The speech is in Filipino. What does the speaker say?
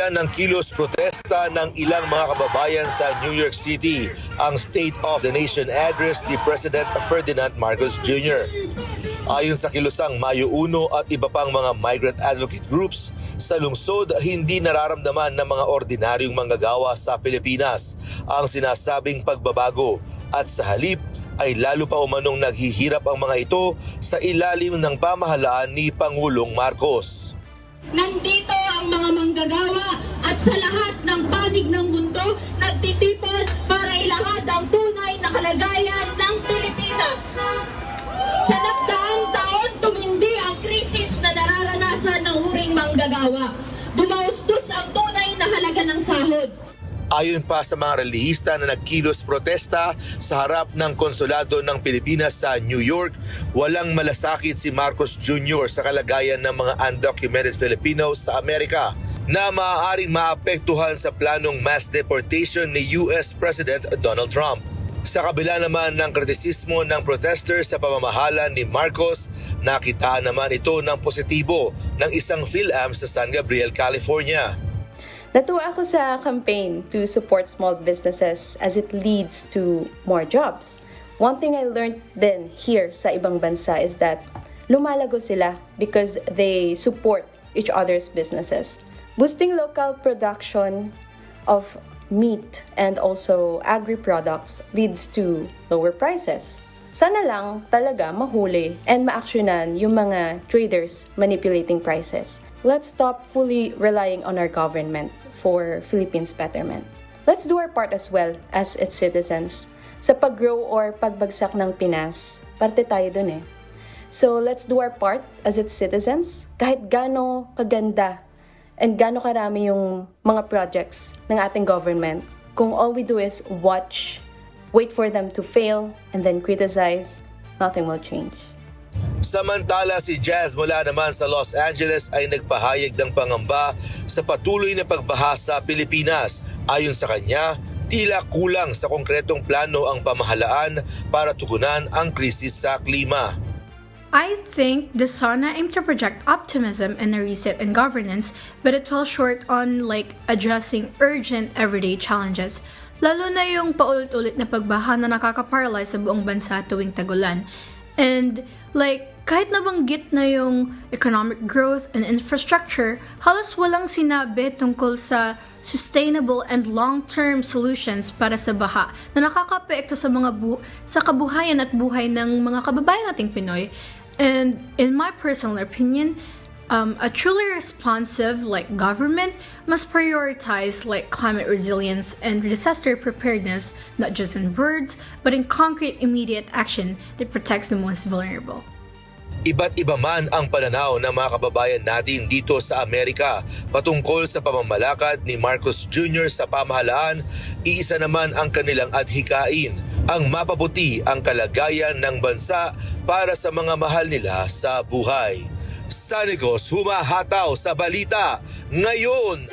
Binigyan ng kilos protesta ng ilang mga kababayan sa New York City ang State of the Nation address ni President Ferdinand Marcos Jr. Ayon sa kilusang Mayo 1 at iba pang mga migrant advocate groups, sa lungsod hindi nararamdaman ng mga ordinaryong manggagawa sa Pilipinas ang sinasabing pagbabago at sa halip ay lalo pa umanong naghihirap ang mga ito sa ilalim ng pamahalaan ni Pangulong Marcos. Nandito ang mga manggagawa at sa lahat ng panig ng mundo nagtitipon para ilahad ang tunay na kalagayan ng Pilipinas. Sa nagdaang taon, tumindi ang krisis na nararanasan ng huring manggagawa. Dumaustos ang tunay na halaga ng sahod. Ayon pa sa mga relihista na nagkilos protesta sa harap ng konsulado ng Pilipinas sa New York, walang malasakit si Marcos Jr. sa kalagayan ng mga undocumented Filipinos sa Amerika na maaaring maapektuhan sa planong mass deportation ni US President Donald Trump. Sa kabila naman ng kritisismo ng protesters sa pamamahala ni Marcos, nakitaan naman ito ng positibo ng isang PhilAm sa San Gabriel, California. Natuwa ako sa campaign to support small businesses as it leads to more jobs. One thing I learned then here sa ibang bansa is that lumalago sila because they support each other's businesses. Boosting local production of meat and also agri-products leads to lower prices. Sana lang talaga mahuli and maaksyonan yung mga traders manipulating prices. Let's stop fully relying on our government for Philippines' betterment. Let's do our part as well as its citizens. Sa pag-grow or pagbagsak ng Pinas, parte tayo dun eh. So let's do our part as its citizens, kahit gaano kaganda and gaano karami yung mga projects ng ating government. Kung all we do is watch, wait for them to fail, and then criticize, nothing will change. Samantala si Jazz mula naman sa Los Angeles ay nagpahayag ng pangamba sa patuloy na pagbaha sa Pilipinas. Ayon sa kanya, tila kulang sa konkretong plano ang pamahalaan para tugunan ang krisis sa klima. I think the SANA aimed to project optimism and a reset in governance, but it fell short on addressing urgent everyday challenges. Lalo na yung paulit-ulit na pagbaha na nakaka-paralyze sa buong bansa tuwing tagulan. And kahit nabanggit na yung economic growth and infrastructure, halos walang sinabi tungkol sa sustainable and long-term solutions para sa baha na nakakaapekto sa sa kabuhayan at buhay ng mga kababayan nating Pinoy. And in my personal opinion, a truly responsive government must prioritize climate resilience and disaster preparedness, not just in words, but in concrete immediate action that protects the most vulnerable. Iba't iba man ang pananaw ng mga kababayan natin dito sa Amerika patungkol sa pamamalakad ni Marcos Jr. sa pamahalaan, iisa naman ang kanilang adhikain, ang mapabuti ang kalagayan ng bansa para sa mga mahal nila sa buhay. Sanigos humahataw sa balita ngayon.